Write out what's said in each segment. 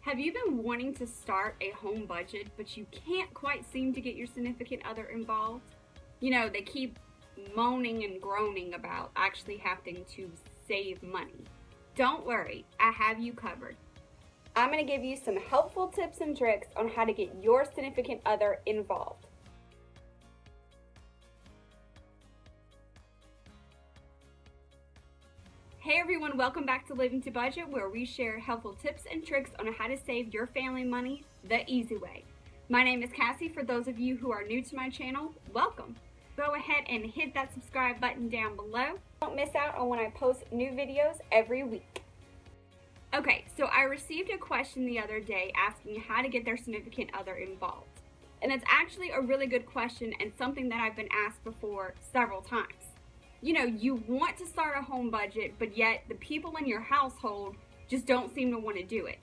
Have you been wanting to start a home budget, but you can't quite seem to get your significant other involved? You know, they keep moaning and groaning about actually having to save money. Don't worry, I have you covered. I'm going to give you some helpful tips and tricks on how to get your significant other involved. Hey everyone, welcome back to Living to Budget, where we share helpful tips and tricks on how to save your family money the easy way. My name is Cassie. For those of you who are new to my channel, welcome. Go ahead and hit that subscribe button down below. Don't miss out on when I post new videos every week. Okay, so I received a question the other day asking how to get their significant other involved. And it's actually a really good question and something that I've been asked before several times. You know, you want to start a home budget, but yet the people in your household just don't seem to want to do it.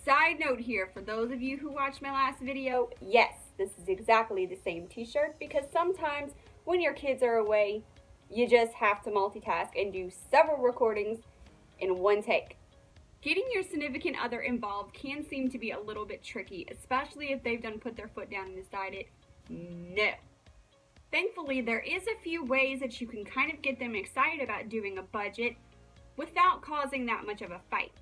Side note here, for those of you who watched my last video, yes, this is exactly the same t-shirt, because sometimes when your kids are away, you just have to multitask and do several recordings in one take. Getting your significant other involved can seem to be a little bit tricky, especially if they've put their foot down and decided, no. Thankfully, there is a few ways that you can kind of get them excited about doing a budget without causing that much of a fight.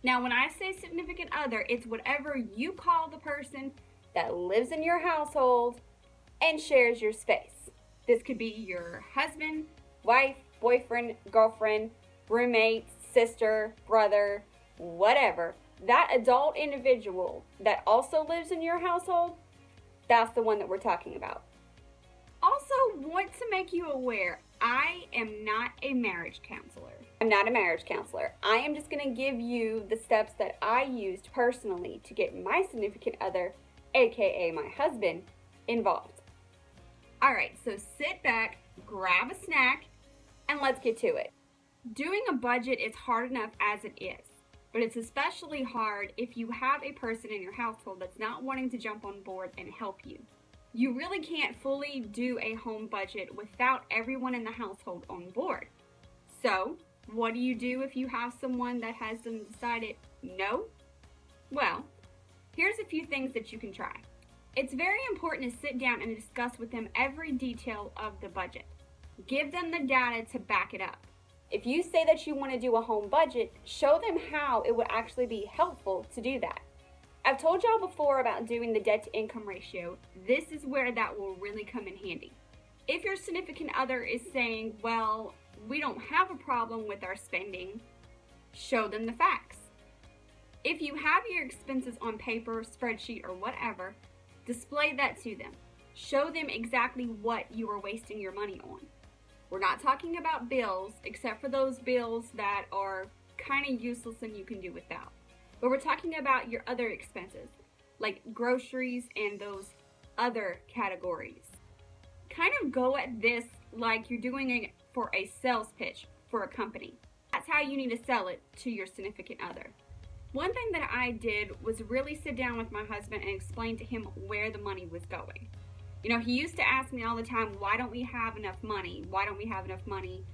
Now, when I say significant other, it's whatever you call the person that lives in your household and shares your space. This could be your husband, wife, boyfriend, girlfriend, roommate, sister, brother, whatever. That adult individual that also lives in your household, that's the one that we're talking about. Also, want to make you aware, I am not a marriage counselor. I'm not a marriage counselor. I am just going to give you the steps that I used personally to get my significant other, aka my husband, involved. Alright, so sit back, grab a snack, and let's get to it. Doing a budget is hard enough as it is, but it's especially hard if you have a person in your household that's not wanting to jump on board and help you. You really can't fully do a home budget without everyone in the household on board. So, what do you do if you have someone that has decided no? Well, here's a few things that you can try. It's very important to sit down and discuss with them every detail of the budget. Give them the data to back it up. If you say that you want to do a home budget, show them how it would actually be helpful to do that. I've told y'all before about doing the debt to income ratio. This is where that will really come in handy. If your significant other is saying, well, we don't have a problem with our spending, show them the facts. If you have your expenses on paper, spreadsheet, or whatever, display that to them. Show them exactly what you are wasting your money on. We're not talking about bills, except for those bills that are kind of useless and you can do without. But we're talking about your other expenses, like groceries and those other categories. Kind of go at this like you're doing it for a sales pitch for a company. That's how you need to sell it to your significant other. One thing that I did was really sit down with my husband and explain to him where the money was going. You know, he used to ask me all the time, why don't we have enough money? Why don't we have enough money?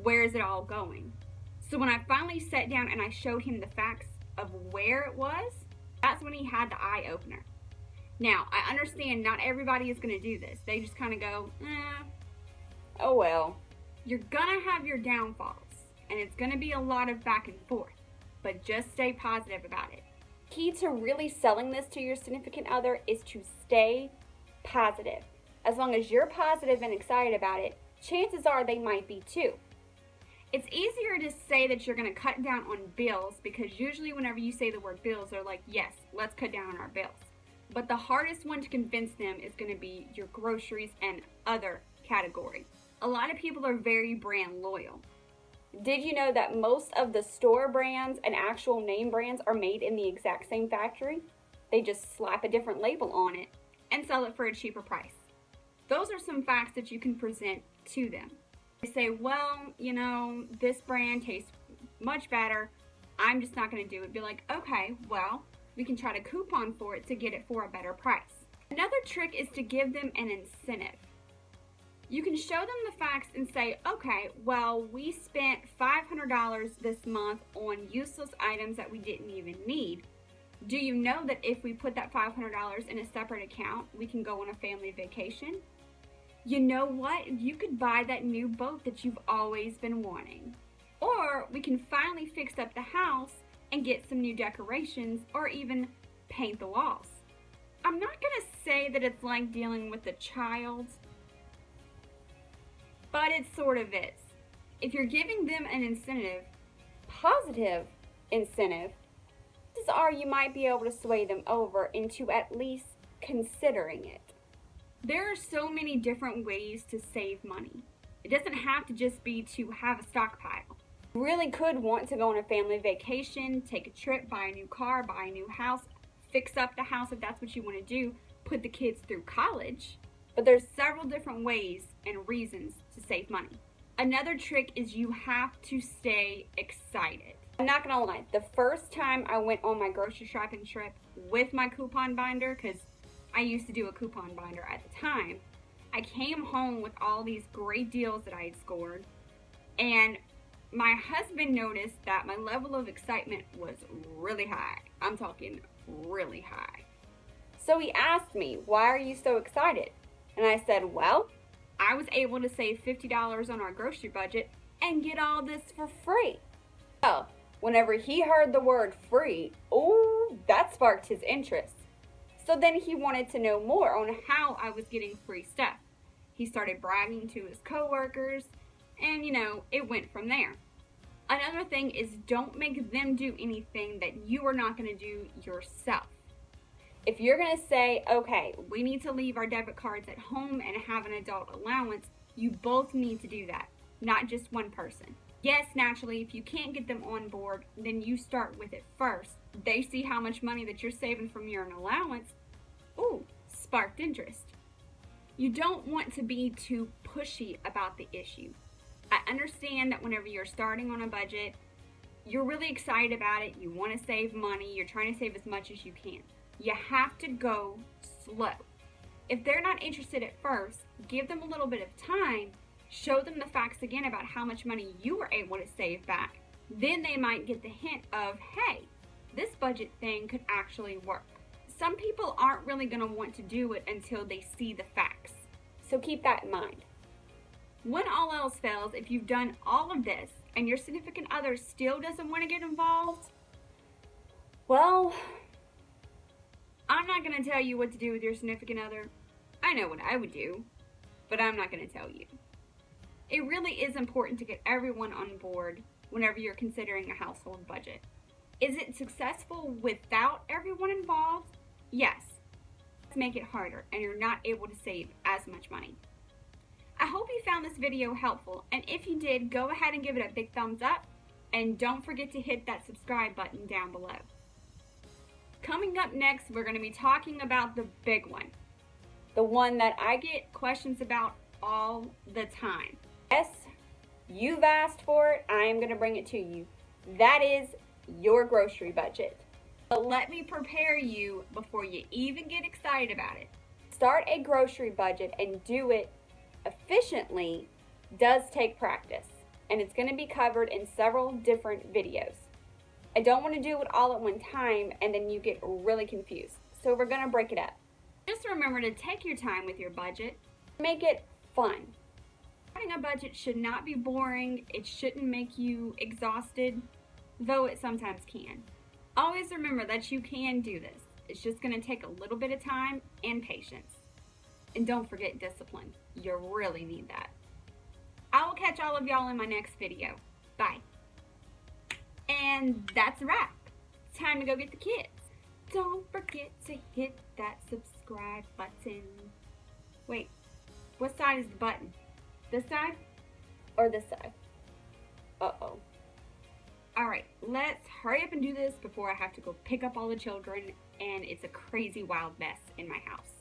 Where is it all going? So when I finally sat down and I showed him the facts of where it was, that's when he had the eye opener. Now, I understand not everybody is going to do this. They just kind of go, oh well. You're going to have your downfalls, and it's going to be a lot of back and forth, but just stay positive about it. Key to really selling this to your significant other is to stay positive. As long as you're positive and excited about it, chances are they might be too. It's easier to say that you're going to cut down on bills, because usually whenever you say the word bills, they're like, yes, let's cut down on our bills. But the hardest one to convince them is going to be your groceries and other category. A lot of people are very brand loyal. Did you know that most of the store brands and actual name brands are made in the exact same factory? They just slap a different label on it and sell it for a cheaper price. Those are some facts that you can present to them. They say, well, you know, this brand tastes much better. I'm just not going to do it. Be like, okay, well, we can try to coupon for it to get it for a better price. Another trick is to give them an incentive. You can show them the facts and say, okay, well, we spent $500 this month on useless items that we didn't even need. Do you know that if we put that $500 in a separate account, we can go on a family vacation? You know what? You could buy that new boat that you've always been wanting. Or we can finally fix up the house and get some new decorations or even paint the walls. I'm not gonna say that it's like dealing with a child, but it sort of is. If you're giving them an incentive, positive incentive, chances are you might be able to sway them over into at least considering it. There are so many different ways to save money. It doesn't have to just be to have a stockpile. You really could want to go on a family vacation, take a trip, buy a new car, buy a new house, fix up the house if that's what you want to do, put the kids through college. But there's several different ways and reasons to save money. Another trick is you have to stay excited. I'm not gonna lie, the first time I went on my grocery shopping trip with my coupon binder, because I used to do a coupon binder at the time, I came home with all these great deals that I had scored, and my husband noticed that my level of excitement was really high. I'm talking really high. So he asked me, "Why are you so excited?" And I said, "Well, I was able to save $50 on our grocery budget and get all this for free." Well, whenever he heard the word free, that sparked his interest. So then he wanted to know more on how I was getting free stuff. He started bragging to his coworkers, and it went from there. Another thing is, don't make them do anything that you are not going to do yourself. If you're going to say, okay, we need to leave our debit cards at home and have an adult allowance, you both need to do that, not just one person. Yes, naturally, if you can't get them on board, then you start with it first. They see how much money that you're saving from your allowance. Sparked interest. You don't want to be too pushy about the issue. I understand that whenever you're starting on a budget, you're really excited about it, you want to save money, you're trying to save as much as you can. You have to go slow. If they're not interested at first, give them a little bit of time, show them the facts again about how much money you were able to save back. Then they might get the hint of, hey, this budget thing could actually work. Some people aren't really going to want to do it until they see the facts. So keep that in mind. When all else fails, if you've done all of this and your significant other still doesn't want to get involved, well, I'm not going to tell you what to do with your significant other. I know what I would do, but I'm not going to tell you. It really is important to get everyone on board whenever you're considering a household budget. Is it successful without everyone involved? Yes. Let's make it harder and you're not able to save as much money. I hope you found this video helpful, and if you did, go ahead and give it a big thumbs up, and don't forget to hit that subscribe button down below. Coming up next, we're going to be talking about the big one. The one that I get questions about all the time. Yes, you've asked for it, I am going to bring it to you. That is your grocery budget. But let me prepare you before you even get excited about it. Start a grocery budget and do it efficiently does take practice, and it's going to be covered in several different videos. I don't want to do it all at one time and then you get really confused, so we're going to break it up. Just remember to take your time with your budget. Make it fun. Having a budget should not be boring. It shouldn't make you exhausted, though it sometimes can. Always remember that you can do this. It's just going to take a little bit of time and patience. And don't forget discipline. You really need that. I will catch all of y'all in my next video. Bye. And that's a wrap. It's time to go get the kids. Don't forget to hit that subscribe button. Wait, what side is the button? This side or this side? Uh-oh. Alright, let's hurry up and do this before I have to go pick up all the children and it's a crazy wild mess in my house.